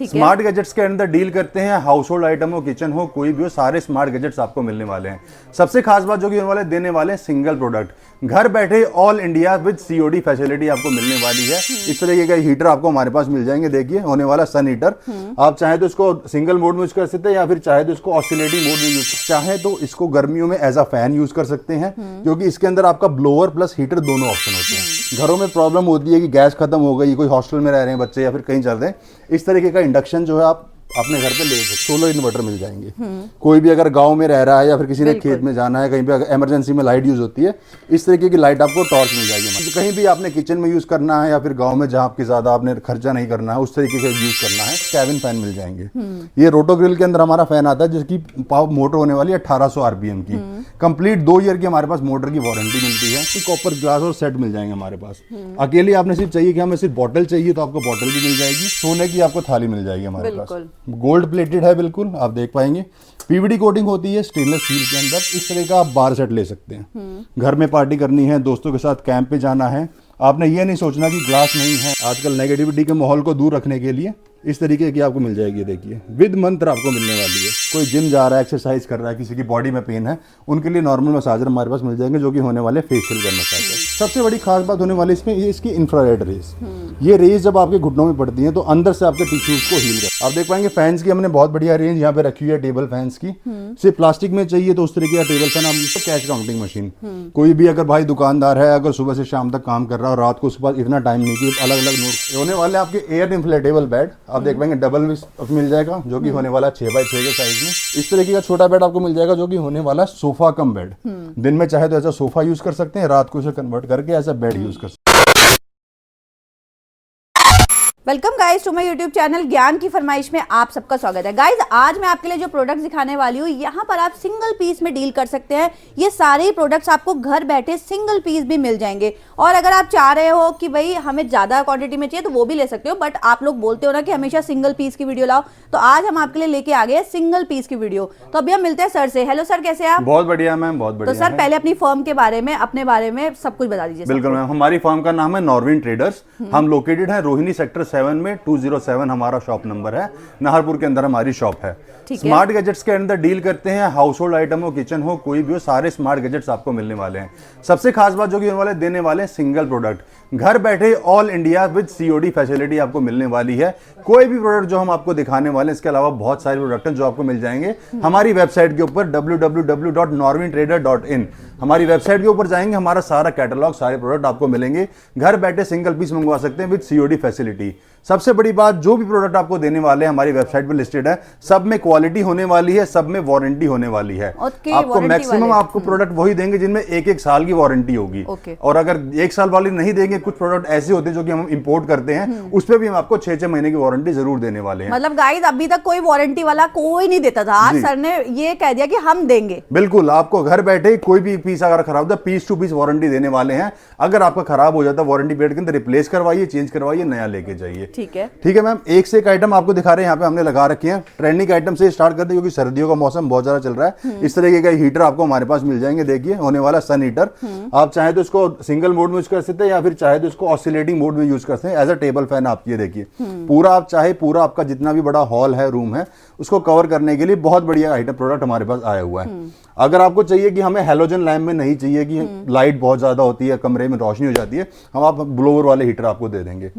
Smart gadgets के अंदर deal करते हैं, हाउस होल्ड आइटम हो, किचन हो, कोई भी हो, सारे स्मार्ट गैजेट्स आपको मिलने वाले हैं। सबसे खास बात जो कि होने वाले देने वाले सिंगल प्रोडक्ट, घर बैठे all India with COD facility आपको मिलने वाली है। इस तरीके का हीटर आपको हमारे पास मिल जाएंगे। देखिए होने वाला सन हीटर, आप चाहे तो इसको सिंगल मोड में यूज कर सकते हैं या फिर चाहे तो इसको ऑसिलेटिंग मोड में यूज, चाहे तो इसको गर्मियों में एज अ फैन यूज कर सकते हैं, क्योंकि इसके अंदर आपका ब्लोअर प्लस हीटर दोनों ऑप्शन होते हैं। घरों में प्रॉब्लम होती है कि गैस खत्म हो गई, कोई हॉस्टल में रह रहे हैं बच्चे या फिर कहीं चल रहे हैं, इस तरीके का इंडक्शन जो है आप अपने घर पे ले सकते। सोलर इन्वर्टर मिल जाएंगे। कोई भी अगर गांव में रह रहा है या फिर किसी ने खेत में जाना है, कहीं पे अगर इमरजेंसी में लाइट यूज होती है, इस तरीके की लाइट आपको टॉर्च मिल जाएगी। तो कहीं भी आपने किचन में यूज करना है या फिर गांव में जहां आपकी ज्यादा आपने खर्चा नहीं करना है, उस तरीके से यूज करना है, कैबिन फैन मिल जाएंगे। ये रोटो ग्रिल के अंदर हमारा फैन आता है जिसकी पावर मोटर होने वाली है 1800 आरपीएम की। कंप्लीट 2 ईयर की हमारे पास मोटर की वारंटी मिलती है। कॉपर ग्लास और सेट मिल जाएंगे हमारे पास। अकेले आपने सिर्फ चाहिए कि हमें सिर्फ बॉटल चाहिए तो आपको बॉटल भी मिल जाएगी। सोने की आपको थाली मिल जाएगी हमारे पास, गोल्ड प्लेटेड है बिल्कुल, आप देख पाएंगे। पीवीडी कोटिंग होती है स्टेनलेस स्टील के अंदर। इस तरह का आप बार सेट ले सकते हैं। घर में पार्टी करनी है, दोस्तों के साथ कैंप पे जाना है, आपने ये नहीं सोचना कि ग्लास नहीं है। आजकल नेगेटिविटी के माहौल को दूर रखने के लिए इस तरीके की आपको मिल जाएगी। देखिए विद मंत्र आपको मिलने वाली है। कोई जिम जा रहा है, एक्सरसाइज कर रहा है, किसी की बॉडी में पेन है, उनके लिए नॉर्मल मसाजर हमारे पास मिल जाएंगे जो कि होने वाले फेशियल का मसाजर। सबसे बड़ी खास बात होने वाली इसमें ये इसकी इंफ्रारेड रेज। ये रेज जब आपके घुटनों में पड़ती है तो अंदर से आपके टिश्यूज को हील कर। आप देख पाएंगे फैंस की हमने बहुत बढ़िया रेंज यहाँ पे रखी हुई है। टेबल फैंस की सिर्फ प्लास्टिक में चाहिए तो उस तरीके का टेबल फैन। आप कैश काउंटिंग मशीन, कोई भी अगर भाई दुकानदार है, अगर सुबह से शाम तक काम कर रहा है और रात को उसके पास इतना टाइम नहीं कि अलग अलग नोट होने वाले आपके एयर इन्फ्लेटेबल बेड। आप देख पाएंगे डबल मिल जाएगा जो कि होने वाला 6x6 के साइज में। इस तरीके का छोटा बेड आपको मिल जाएगा जो कि होने वाला सोफा कम बेड। दिन में चाहे तो ऐसा सोफा यूज कर सकते हैं, रात को इसे कन्वर्ट करके ऐसा बेड यूज कर सकते हैं। Welcome guys to my YouTube channel ज्ञान की फरमाइश में आप सबका स्वागत है। गाइस आज मैं आपके लिए जो प्रोडक्ट्स दिखाने वाली हूँ, यहाँ पर आप सिंगल पीस में डील कर सकते हैं। ये सारे ही प्रोडक्ट्स आपको घर बैठे सिंगल पीस भी मिल जाएंगे। और अगर आप चाह रहे हो कि भाई हमें ज्यादा क्वांटिटी में चाहिए तो वो भी ले सकते हो, बट आप लोग बोलते हो ना कि हमेशा सिंगल पीस की वीडियो लाओ, तो आज हम आपके लिए लेके आ गए सिंगल पीस की वीडियो। तो अभी हम मिलते हैं सर से। हेलो सर, कैसे हैं आप? बहुत बढ़िया मैम, बहुत बढ़िया। तो सर पहले अपनी फर्म के बारे में, अपने बारे में सब कुछ बता दीजिए। बिल्कुल मैम, हमारी फर्म का नाम है नॉर्विन ट्रेडर्स। हम लोकेटेड है रोहिणी सेक्टर 7 में, 207 हमारा शॉप नंबर है। नाहरपुर के अंदर हमारी शॉप है। स्मार्ट गैजेट्स के अंदर डील करते हैं, हाउस होल्ड आइटम हो, किचन हो, कोई भी हो, सारे स्मार्ट गैजेट्स आपको मिलने वाले हैं। सबसे खास बात जो कि होने वाले देने वाले सिंगल प्रोडक्ट, घर बैठे all India with COD facility आपको मिलने वाली है। कोई भी प्रोडक्ट जो हम आपको दिखाने वाले हैं, इसके अलावा बहुत सारे प्रोडक्ट हैं जो आपको मिल जाएंगे हमारी वेबसाइट के ऊपर www.norwintrader.in। हमारी वेबसाइट के ऊपर जाएंगे, हमारा सारा कैटलॉग, सारे प्रोडक्ट आपको मिलेंगे। घर बैठे सिंगल पीस मंगवा सकते हैं विद सीओडी फैसिलिटी। सबसे बड़ी बात, जो भी प्रोडक्ट आपको देने वाले हैं हमारी वेबसाइट पर लिस्टेड है, सब में क्वालिटी होने वाली है, सब में वारंटी होने वाली है। आपको मैक्सिमम आपको प्रोडक्ट वही देंगे जिनमें 1-1 साल की वारंटी होगी। और अगर 1 साल वाली नहीं देंगे, कुछ प्रोडक्ट ऐसे होते हैं जो कि हम इंपोर्ट करते हैं, उस पर भी हम आपको 6-6 महीने की वारंटी जरूर देने वाले हैं। मतलब गाइस अभी तक कोई वारंटी वाला कोई नहीं देता था, आज सर ने ये कह दिया कि हम देंगे। बिल्कुल, आपको घर बैठे कोई भी पीस अगर खराब होता है, पीस टू पीस वारंटी देने वाले हैं। अगर आपका खराब हो जाता है वारंटी पीरियड के अंदर, रिप्लेस करवाइए, चेंज करवाइए, नया लेके जाइए। ठीक है, ठीक है मैम। एक से एक आइटम आपको दिखा रहे हैं, यहाँ पे हमने लगा रखे हैं। ट्रेंडिंग आइटम से स्टार्ट करते हैं क्योंकि सर्दियों का मौसम बहुत ज्यादा चल रहा है। इस तरीके का हीटर आपको हमारे पास मिल जाएंगे। देखिए होने वाला सन हीटर। आप चाहे तो इसको सिंगल मोड में यूज कर सकते हैं या फिर चाहे तो इसको ऑसिलेटिंग मोड में यूज कर सकते हैं एज अ टेबल फैन। आप ये देखिए पूरा, आप चाहे पूरा आपका जितना भी बड़ा हॉल है, रूम है, उसको कवर करने के लिए बहुत बढ़िया आइटम प्रोडक्ट हमारे पास आया हुआ है। अगर आपको चाहिए कि हमें हेलोजन लैम्प में नहीं चाहिए कि लाइट बहुत ज्यादा होती है, कमरे में रोशनी हो जाती है, हम आप ब्लोअर वाले हीटर आपको दे देंगे।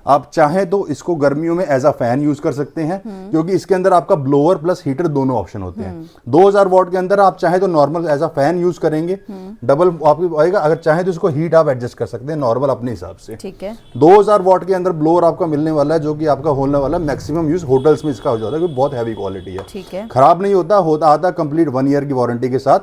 आप चाहे तो इसको गर्मियों में एज अ फैन यूज कर सकते हैं क्योंकि इसके अंदर आपका ब्लोअर प्लस हीटर दोनों ऑप्शन होते हैं। 2000 वॉट के अंदर आप चाहे तो normal as a fan use करेंगे, डबल आपको आएगा। अगर चाहे तो इसको हीट आप एडजस्ट कर सकते हैं नॉर्मल अपने हिसाब से। ठीक है। 2000 वॉट के अंदर ब्लोअर आपका मिलने वाला है जो कि आपका होने वाला मैक्सिमम यूज होटल्स में इसका हो जाता है क्योंकि बहुत हैवी क्वालिटी है। ठीक है, खराब नहीं होता आता कंप्लीट 1 ईयर की वारंटी के साथ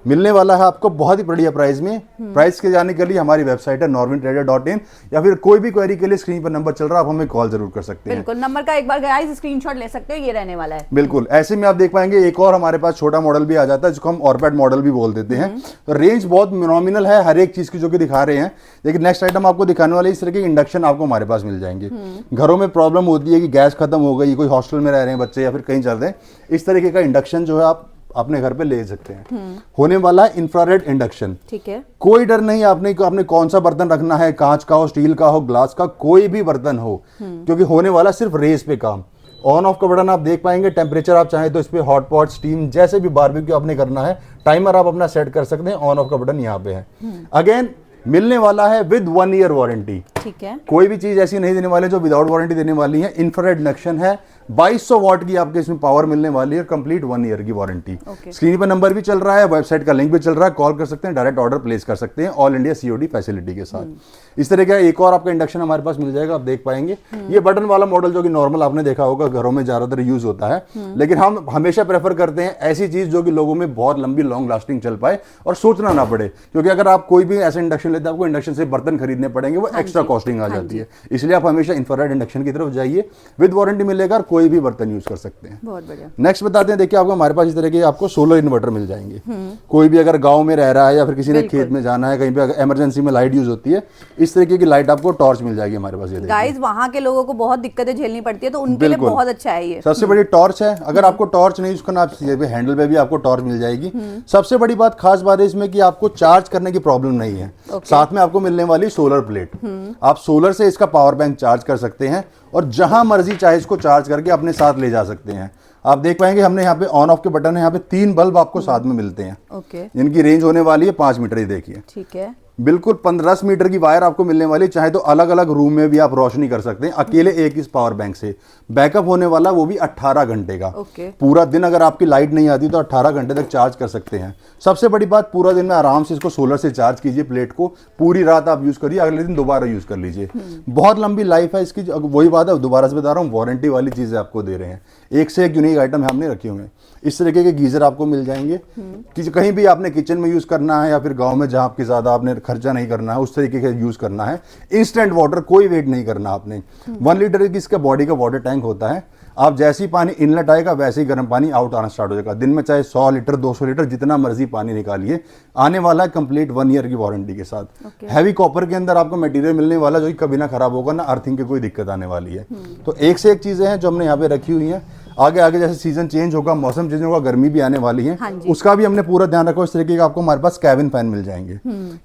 मिलने वाला है आपको बहुत ही बढ़िया प्राइस में। प्राइस के जाने के लिए हमारी वेबसाइट है norwintrader.in या फिर कोई भी क्वेरी के लिए स्क्रीन पर नंबर चल रहा है, आप हमें कॉल जरूर कर सकते हैं। बिल्कुल, नंबर का एक बार गाइस स्क्रीनशॉट ले सकते हो, ये रहने वाला है। बिल्कुल, ऐसे में आप देख पाएंगे एक और हमारे पास छोटा मॉडल भी आ जाता है जिसको हम ऑरपैड मॉडल भी बोल देते हैं। तो रेंज बहुत नॉमिनल है हर एक चीज की जो कि दिखा रहे हैं। लेकिन नेक्स्ट आइटम आपको दिखाने वाले इस तरह के इंडक्शन आपको हमारे पास मिल जाएंगे। घरों में प्रॉब्लम होती है कि गैस खत्म हो गई, कोई हॉस्टल में रह रहे हैं बच्चे या फिर कहीं चल रहे हैं, इस तरीके का इंडक्शन जो है आप अपने घर पे ले सकते हैं। होने वाला है इंफ्रारेड इंडक्शन। ठीक है, कोई डर नहीं आपने कौन सा बर्तन रखना है, कांच का हो, स्टील का हो, ग्लास का, कोई भी बर्तन हो, क्योंकि होने वाला सिर्फ रेस पे काम। ऑन ऑफ का बटन आप देख पाएंगे। टेम्परेचर आप चाहें तो इस पे हॉट पॉट, स्टीम, जैसे भी बारबेक्यू आपने करना है, टाइमर आप अपना सेट कर सकते हैं। ऑन ऑफ का बटन यहाँ पे है। अगेन मिलने वाला है विद 1 ईयर वारंटी। ठीक है, कोई भी चीज ऐसी नहीं देने वाले जो विदाउट वारंटी देने वाली है। इंफ्रारेड इंडक्शन है, 2200 वॉट की आपके इसमें पावर मिलने वाली है, कंप्लीट 1 ईयर की वारंटी। स्क्रीन पर नंबर भी चल रहा है, वेबसाइट का लिंक भी चल रहा है, कॉल कर सकते हैं, डायरेक्ट ऑर्डर प्लेस कर सकते हैं ऑल इंडिया सीओडी फैसिलिटी के साथ। इस तरह का एक और आपका इंडक्शन हमारे पास मिल जाएगा, आप देख पाएंगे। ये बटन वाला मॉडल जो कि नॉर्मल आपने देखा होगा घरों में ज्यादातर यूज होता है, लेकिन हम हमेशा प्रेफर करते हैं ऐसी चीज जो कि लोगों में बहुत लंबी लॉन्ग लास्टिंग चल पाए और सोचना ना पड़े, क्योंकि अगर आप कोई भी ऐसा इंडक्शन लेते हैं आपको इंडक्शन से बर्तन खरीदने पड़ेंगे, वो एक्स्ट्रा कॉस्टिंग आ जाती है। इसलिए आप हमेशा इंफ्रारेड इंडक्शन की तरफ जाइए, विद वारंटी मिलेगा और कोई भी बर्तन यूज कर सकते हैं। बहुत बढ़िया। नेक्स्ट बताते हैं, देखिए आपको हमारे पास इस तरह के आपको सोलर इन्वर्टर मिल जाएंगे। कोई भी अगर गांव में रह रहा है या फिर किसी ने खेत में जाना है, कहीं पे इमरजेंसी में लाइट यूज होती है, इस तरीके की लाइट आपको टॉर्च मिल जाएगी हमारे पास। ये गाइस वहां के लोगों को बहुत दिक्कतें झेलनी पड़ती है, तो उनके लिए बहुत अच्छा है ये। सबसे बड़ी टॉर्च है। अगर आपको टॉर्च नहीं यूज करना, आप हैंडल पे भी आपको टॉर्च मिल जाएगी। सबसे बड़ी बात, खास बात है इसमें कि आपको चार्ज करने की प्रॉब्लम नहीं है। साथ में आपको मिलने वाली सोलर प्लेट, आप सोलर से इसका पावर बैंक चार्ज कर सकते हैं और जहां मर्जी चाहे इसको चार्ज करके अपने साथ ले जा सकते हैं। आप देख पाएंगे हमने यहाँ पे ऑन ऑफ के बटन है, यहाँ पे 3 बल्ब आपको साथ में मिलते हैं। ओके, इनकी रेंज होने वाली है 5 मीटर ही। देखिए ठीक है, बिल्कुल 15 मीटर की वायर आपको मिलने वाली, चाहे तो अलग अलग रूम में भी आप रोशनी कर सकते हैं अकेले एक इस पावर बैंक से। बैकअप होने वाला वो भी 18 घंटे का। पूरा दिन अगर आपकी लाइट नहीं आती तो 18 घंटे तक चार्ज कर सकते हैं। सबसे बड़ी बात, पूरा दिन में आराम से इसको सोलर से चार्ज कीजिए प्लेट को, पूरी रात आप यूज करिए, अगले दिन दोबारा यूज कर लीजिए। बहुत लंबी लाइफ है इसकी। वही बात है, दोबारा से बता रहा हूँ, वारंटी वाली चीजें आपको दे रहे हैं। एक से एक यूनिक आइटम हमने रखे हुए हैं। इस तरीके के गीजर आपको मिल जाएंगे कि कहीं भी आपने किचन में यूज करना है या फिर गांव में जहां आपकी ज्यादा आपने खर्चा नहीं करना है, उस तरीके का यूज करना है। इंस्टेंट वाटर, कोई वेट नहीं करना आपने। 1 लीटर की इसका बॉडी का वाटर टैंक होता है। आप जैसे ही पानी इनलेट आएगा वैसे ही गर्म पानी आउट आना स्टार्ट हो जाएगा। दिन में चाहे 100 लीटर 200 लीटर जितना मर्जी पानी निकालिए, आने वाला है कंप्लीट 1 ईयर की वारंटी के साथ। हैवी कॉपर के अंदर आपको मटेरियल मिलने वाला जो कि कभी ना खराब होगा, ना अर्थिंग की कोई दिक्कत आने वाली है। तो एक से एक चीजें हैं जो हमने यहाँ पे रखी हुई हैं। आगे आगे जैसे सीजन चेंज होगा, मौसम चेंज होगा, गर्मी भी आने वाली है, उसका भी हमने पूरा ध्यान रखा। इस तरीके का आपको हमारे पास कैबिन फैन मिल जाएंगे।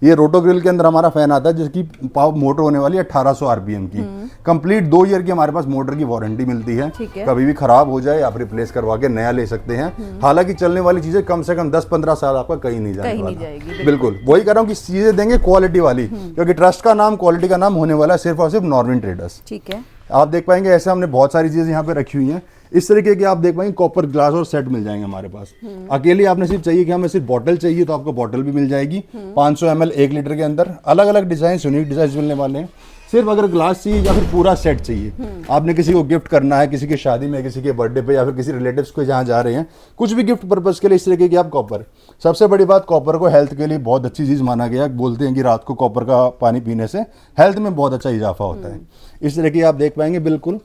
ये रोटो ग्रिल के अंदर हमारा फैन आता है जिसकी पावर मोटर होने वाली है 1800 आरपीएम की। कंप्लीट 2 ईयर की हमारे पास मोटर की वारंटी मिलती है। कभी भी खराब हो जाए आप रिप्लेस करवा के नया ले सकते हैं। हालांकि चलने वाली चीजें कम से कम 10-15 साल आपका कहीं नहीं जाने वाला। बिल्कुल वही कह रहा हूँ कि चीजें देंगे क्वालिटी वाली, क्योंकि ट्रस्ट का नाम, क्वालिटी का नाम होने वाला है सिर्फ और सिर्फ नॉर्विन ट्रेडर्स। ठीक है, आप देख पाएंगे ऐसे हमने बहुत सारी चीजें यहाँ पे रखी हुई हैं। इस तरीके के आप देख पाएंगे कॉपर ग्लास और सेट मिल जाएंगे हमारे पास। अकेले आपने सिर्फ चाहिए कि हमें सिर्फ बॉटल चाहिए तो आपको बॉटल भी मिल जाएगी 500 ml 1 लीटर के अंदर। अलग अलग डिजाइन, यूनिक डिजाइन मिलने वाले हैं। सिर्फ अगर ग्लास चाहिए या फिर पूरा सेट चाहिए, आपने किसी को गिफ्ट करना है, किसी की शादी में, किसी के बर्थडे पे या फिर किसी रिलेटिव्स को जहाँ जा रहे हैं, कुछ भी गिफ्ट पर्पज के लिए, इस तरीके की आप कॉपर। सबसे बड़ी बात, कॉपर को हेल्थ के लिए बहुत अच्छी चीज माना गया। बोलते हैं कि रात को कॉपर का पानी पीने से हेल्थ में बहुत अच्छा इजाफा होता है। इस तरह की आप देख पाएंगे बिल्कुल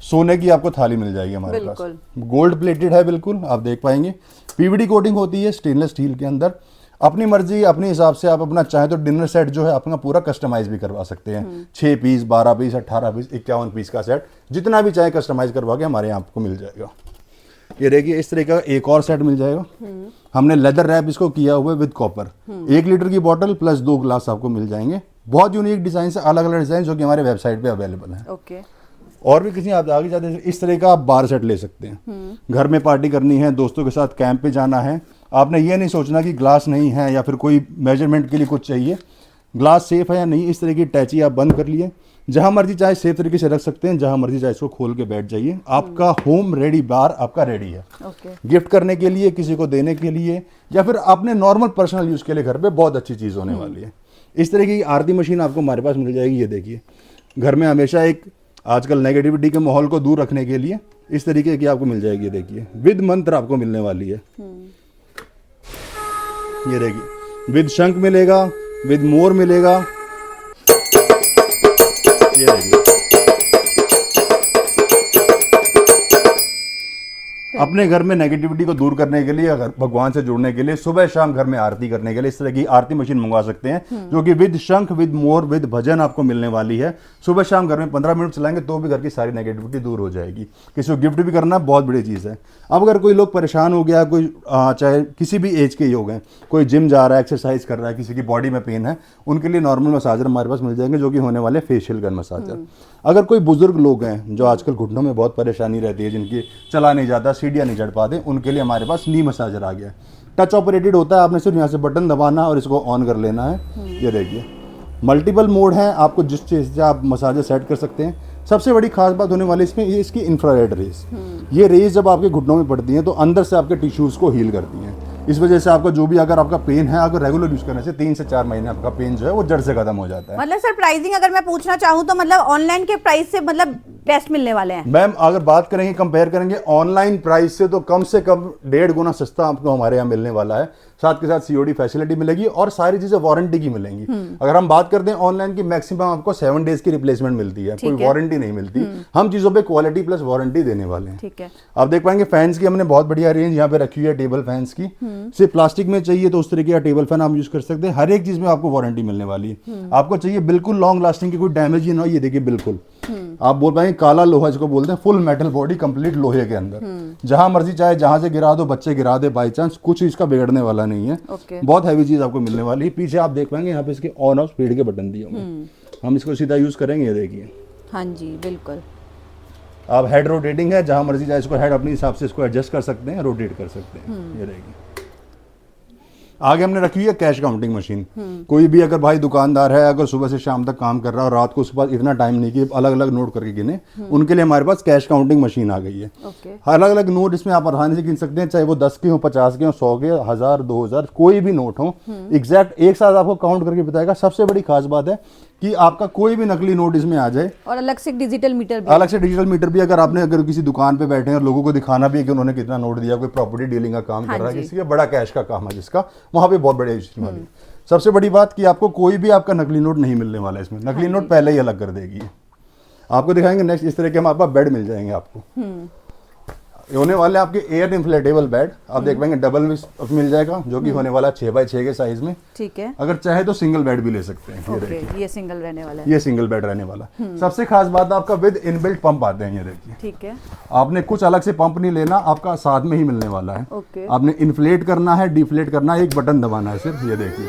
सोने की आपको थाली मिल जाएगी हमारे पास। गोल्ड प्लेटेड है बिल्कुल, आप देख पाएंगे। पीवीडी कोटिंग होती है स्टेनलेस स्टील के अंदर। अपनी मर्जी, अपने हिसाब से आप अपना चाहे तो डिनर सेट जो है अपना पूरा कस्टमाइज भी करवा सकते हैं। 6 पीस, 12 पीस, 18 पीस, 51 पीस का सेट, जितना भी चाहे कस्टमाइज करवा के हमारे यहाँ आपको मिल जाएगा। ये देखिए इस तरह का एक और सेट मिल जाएगा। हमने लेदर रैप इसको किया हुआ है विद कॉपर। 1 लीटर की बोतल प्लस 2 ग्लास आपको मिल जाएंगे। बहुत यूनिक डिजाइन से, अलग अलग डिजाइन जो कि हमारे वेबसाइट पे अवेलेबल है। और भी किसी आप आगे जाते हैं, इस तरह का आप बार सेट ले सकते हैं। घर में पार्टी करनी है, दोस्तों के साथ कैंप पे जाना है, आपने ये नहीं सोचना कि ग्लास नहीं है या फिर कोई मेजरमेंट के लिए कुछ चाहिए, ग्लास सेफ है या नहीं। इस तरह की टैची आप बंद कर लिए, जहां मर्जी चाहे सेफ तरीके से रख सकते हैं, जहां मर्जी चाहे इसको खोल के बैठ जाइए। आपका होम रेडी बार आपका रेडी है। गिफ्ट करने के लिए, किसी को देने के लिए, या फिर अपने नॉर्मल पर्सनल यूज के लिए घर पे बहुत अच्छी चीज होने वाली है। इस तरह की आरती मशीन आपको हमारे पास मिल जाएगी। ये देखिए, घर में हमेशा एक आजकल नेगेटिविटी के माहौल को दूर रखने के लिए इस तरीके की आपको मिल जाएगी। देखिए विद मंत्र आपको मिलने वाली है। ये देखिए विद शंख मिलेगा, विद मोर मिलेगा। ये देखिए अपने घर में नेगेटिविटी को दूर करने के लिए, अगर भगवान से जुड़ने के लिए, सुबह शाम घर में आरती करने के लिए इस तरह की आरती मशीन मंगवा सकते हैं, जो कि विद शंख, विद मोर, विद भजन आपको मिलने वाली है। सुबह शाम घर में 15 मिनट चलाएंगे तो भी घर की सारी नेगेटिविटी दूर हो जाएगी। किसी को गिफ्ट भी करना बहुत बड़ी चीज़ है। अब अगर कोई लोग परेशान हो गया, कोई चाहे किसी भी एज के ही हो गए, कोई जिम जा रहा है, एक्सरसाइज कर रहा है, किसी की बॉडी में पेन है, उनके लिए नॉर्मल मसाजर हमारे पास मिल जाएंगे, जो कि होने वाले फेशियल गन मसाजर। अगर कोई बुजुर्ग लोग हैं जो आजकल घुटनों में बहुत परेशानी रहती है, जिनकी चला नहीं जाता, सीढ़ियाँ नहीं चढ़ पाते, उनके लिए हमारे पास नी मसाजर आ गया है। टच ऑपरेटेड होता है, आपने सिर्फ यहाँ से बटन दबाना और इसको ऑन कर लेना है। ये देखिए मल्टीपल मोड है, आपको जिस चीज़ से आप मसाजर सेट कर सकते हैं। सबसे बड़ी खास बात होने वाली इसमें ये इसकी इंफ्रारेड रेज। ये रेज जब आपके घुटनों में पड़ती हैं तो अंदर से आपके टिश्यूज़ को हील करती हैं। इस वजह से आपका जो भी अगर आपका पेन है, अगर रेगुलर यूज करने से 3 से 4 महीने आपका पेन जो है वो जड़ से खत्म हो जाता है। मतलब सर प्राइसिंग अगर मैं पूछना चाहूँ तो मतलब ऑनलाइन के प्राइस से मतलब बेस्ट मिलने वाले हैं? मैम अगर बात करेंगे, कंपेयर करेंगे ऑनलाइन प्राइस से, तो कम से कम 1.5 गुना सस्ता आपको हमारे यहाँ मिलने वाला है। साथ के साथ सीओडी फैसिलिटी मिलेगी और सारी चीजें वारंटी की मिलेंगी। अगर हम बात करते हैं ऑनलाइन की, मैक्सिमम आपको 7 डेज की रिप्लेसमेंट मिलती है, कोई वारंटी नहीं मिलती। हम चीजों पे क्वालिटी प्लस वारंटी देने वाले हैं। ठीक है। आप देख पाएंगे फैंस की हमने बहुत बढ़िया रेंज यहाँ पे रखी हुई है, टेबल फैंस की। सिर्फ प्लास्टिक में चाहिए तो उस तरीके का टेबल फैन आप यूज कर सकते हैं। हर एक चीज में आपको वारंटी मिलने वाली है। आपको चाहिए बिल्कुल लॉन्ग लास्टिंग की, कोई डैमेज ही ना हो। ये देखिए बिल्कुल आप बोल पाएंगे काला लोहा जिसको बोलते हैं, फुल मेटल बॉडी कंप्लीट लोहे के अंदर, जहां मर्जी चाहे जहां से गिरा दो, बच्चे गिरा दे बाई चांस, कुछ इसका बिगड़ने वाला नहीं है। बहुत हैवी चीज आपको मिलने वाली है। पीछे आप देख पाएंगे यहाँ पे इसके ऑन ऑफ स्पीड के बटन दिए होंगे। हम इसको सीधा यूज करेंगे, ये देखिए। हाँ जी बिल्कुल। आप हेड रोटेटिंग है, जहां मर्जी चाहे इसको हेड अपने हिसाब से इसको एडजस्ट कर सकते हैं, रोटेट कर सकते हैं। ये देखिए। आगे हमने रखी हुई है कैश काउंटिंग मशीन। कोई भी अगर भाई दुकानदार है, अगर सुबह से शाम तक काम कर रहा है और रात को उसके पास इतना टाइम नहीं कि अलग अलग नोट करके गिने, उनके लिए हमारे पास कैश काउंटिंग मशीन आ गई है। अलग अलग नोट इसमें आप आसानी से गिन सकते हैं, चाहे वो 10 के हो, 50 के हो, 100 के, 1000, 2000, कोई भी नोट हो, एग्जैक्ट एक साथ आपको काउंट करके बताएगा। सबसे बड़ी खास बात है कि आपका कोई भी नकली नोट इसमें आ जाए, और अलग से डिजिटल मीटर भी अगर आपने अगर किसी दुकान पे बैठे हैं और लोगों को दिखाना भी है कि उन्होंने कितना नोट दिया, कोई प्रॉपर्टी डीलिंग का काम कर रहा है, किसी का बड़ा कैश का काम है जिसका, वहां पे बहुत बड़े वाली। सबसे बड़ी बात कि आपको कोई भी आपका नकली नोट नहीं मिलने वाला है इसमें। नकली नोट पहले ही अलग कर देगी। आपको दिखाएंगे नेक्स्ट, इस तरह के हमारे पास बेड मिल जाएंगे आपको। होने वाले आपके एयर इन्फ्लेटेबल बेड, आप देख पाएंगे डबल मिल जाएगा, जो कि होने वाला 6x6 के साइज में। ठीक है। अगर चाहे तो सिंगल बेड भी ले सकते हैं। ये सिंगल रहने वाला है। ये सिंगल बेड रहने वाला। सबसे खास बात आपका विद इनबिल्ट पंप आते हैं। ये देखिए। ठीक है। आपने कुछ अलग से पंप नहीं लेना, आपका साथ में ही मिलने वाला है। आपने इन्फ्लेट करना है, डिफ्लेट करना है, एक बटन दबाना है सिर्फ। ये देखिए,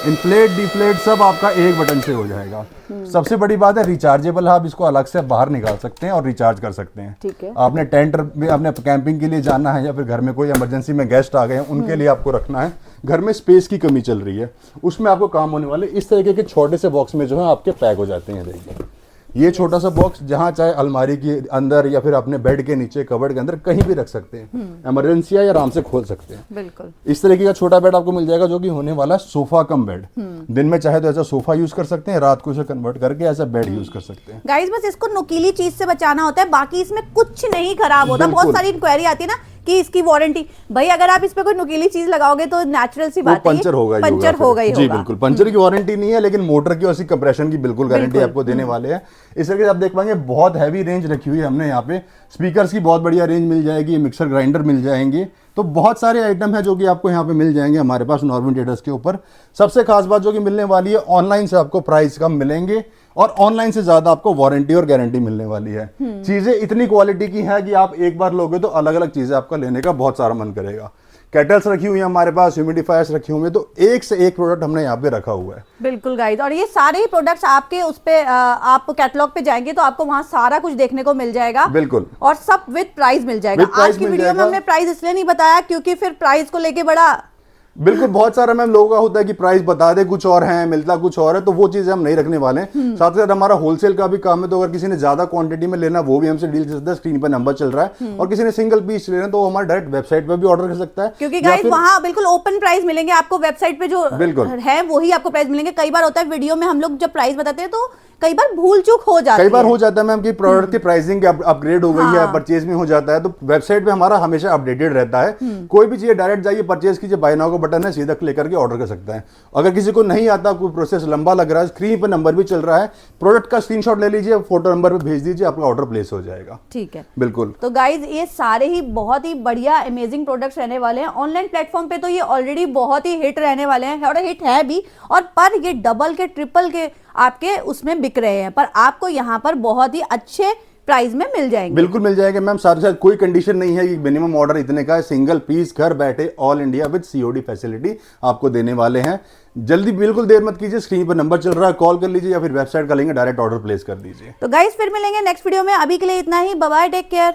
इन्फ्लेट डिफ्लेट सब आपका एक बटन से हो जाएगा। सबसे बड़ी बात है रिचार्जेबल है, आप इसको अलग से बाहर निकाल सकते हैं और रिचार्ज कर सकते हैं। ठीक है। आपने टेंट में अपने कैंपिंग के लिए जाना है, या फिर घर में कोई इमरजेंसी में गेस्ट आ गए हैं, उनके लिए आपको रखना है, घर में स्पेस की कमी चल रही है, उसमें आपको काम होने वाले इस तरीके के छोटे से बॉक्स में जो है आपके पैक हो जाते हैं। देखिए ये छोटा सा बॉक्स, जहाँ चाहे अलमारी के अंदर या फिर अपने बेड के नीचे, कबर्ड के अंदर कहीं भी रख सकते हैं। इमरजेंसी या आराम से खोल सकते हैं। बिल्कुल। इस तरीके का छोटा बेड आपको मिल जाएगा, जो कि होने वाला सोफा कम बेड। दिन में चाहे तो ऐसा सोफा यूज कर सकते हैं, रात को इसे कन्वर्ट करके ऐसा बेड यूज कर सकते हैं। गाइस बस इसको नुकीली चीज से बचाना होता है, बाकी इसमें कुछ नहीं खराब होता। बहुत सारी इंक्वायरी आती है ना कि इसकी वारंटी, भाई अगर आप इस पे कोई नुकीली चीज लगाओगे तो नेचुरल सी बात है पंचर होगा ही जी बिल्कुल। पंचर की वारंटी नहीं है, लेकिन मोटर की और इसकी कंप्रेशन की बिल्कुल गारंटी आपको देने वाले हैं। इस तरह से आप देख पाएंगे बहुत हैवी रेंज रखी हुई है हमने यहाँ पे। स्पीकर्स की बहुत बढ़िया रेंज मिल जाएगी, मिक्सर ग्राइंडर मिल जाएंगे, तो बहुत सारे आइटम है जो कि आपको यहाँ पे मिल जाएंगे हमारे पास नॉर्मल ट्रेडर्स के ऊपर। सबसे खास बात जो कि मिलने वाली है, ऑनलाइन से आपको प्राइस कम मिलेंगे और ऑनलाइन से ज्यादा आपको वारंटी और गारंटी मिलने वाली है। चीजें इतनी क्वालिटी की है कि आप एक बार लोगे तो अलग अलग चीजें आपका लेने का बहुत सारा मन करेगा। केटल्स रखी हुई है हमारे पास, ह्यूमिडिफायर्स रखे हुए हैं, तो एक से एक प्रोडक्ट हमने यहाँ पे रखा हुआ है। बिल्कुल गाइस, और ये सारे ही प्रोडक्ट्स आपके उस पे आप कैटलॉग पे जाएंगे तो आपको वहाँ सारा कुछ देखने को मिल जाएगा। बिल्कुल। और सब विद प्राइस मिल जाएगा। आज की वीडियो में हमने प्राइस इसलिए नहीं बताया क्योंकि फिर प्राइस को लेके बड़ा बिल्कुल बहुत सारा मैम लोगों का होता है कि प्राइस बता दे कुछ और है, मिलता कुछ और है, तो वो चीजें हम नहीं रखने वाले हैं। साथ ही साथ हमारा होलसेल का भी काम है, तो अगर किसी ने ज्यादा क्वांटिटी में लेना वो भी हमसे डील कर सकता है। स्क्रीन पर नंबर चल रहा है, और किसी ने सिंगल पीस लेना तो वो हमारे डायरेक्ट वेबसाइट पर भी ऑर्डर कर सकता है, क्योंकि गाइस वहाँ बिल्कुल ओपन प्राइस मिलेंगे आपको। वेबसाइट पे जो है वही आपको प्राइस मिलेंगे। कई बार होता है वीडियो में हम लोग जब प्राइस बताते हैं तो कई बार भूल चूक हो जाती है। कई बार हो जाता है मैम कि प्रोडक्ट की प्राइसिंग अपग्रेड हो गई है, परचेज में हो जाता है, तो वेबसाइट पे हमारा हमेशा अपडेटेड रहता है। कोई भी चीज डायरेक्ट जाइए, परचेज कीजिए, बाय नाउ का बटन है, सीधा क्लिक करके ऑर्डर कर सकता है। अगर किसी को नहीं आता, कोई प्रोसेस लंबा लग रहा है, स्क्रीन पर नंबर भी चल रहा है, प्रोडक्ट का स्क्रीनशॉट ले लीजिए, फोटो नंबर पे भेज दीजिए, आपका ऑर्डर प्लेस हो जाएगा। ठीक है, बिल्कुल। तो गाइज ये सारे ही बहुत ही बढ़िया अमेजिंग प्रोडक्ट्स रहने वाले हैं। ऑनलाइन प्लेटफॉर्म पे तो ये ऑलरेडी बहुत ही हिट रहने वाले हैं, और हिट है भी, और पर ये डबल के ट्रिपल के आपके उसमें बिक रहे हैं, पर आपको यहाँ पर बहुत ही अच्छे प्राइस में मिल जाएंगे। बिल्कुल मिल जाएगा मैम, साथ साथ कोई कंडीशन नहीं है कि मिनिमम ऑर्डर इतने का है। सिंगल पीस घर बैठे all India with COD facility आपको देने वाले हैं। जल्दी बिल्कुल देर मत कीजिए, स्क्रीन पर नंबर चल रहा है, कॉल कर लीजिए या फिर वेबसाइट का लिंक डायरेक्ट ऑर्डर प्लेस कर दीजिए। तो गाइज फिर मिलेंगे नेक्स्ट वीडियो में, अभी के लिए इतना ही, बाय बाय, टेक केयर।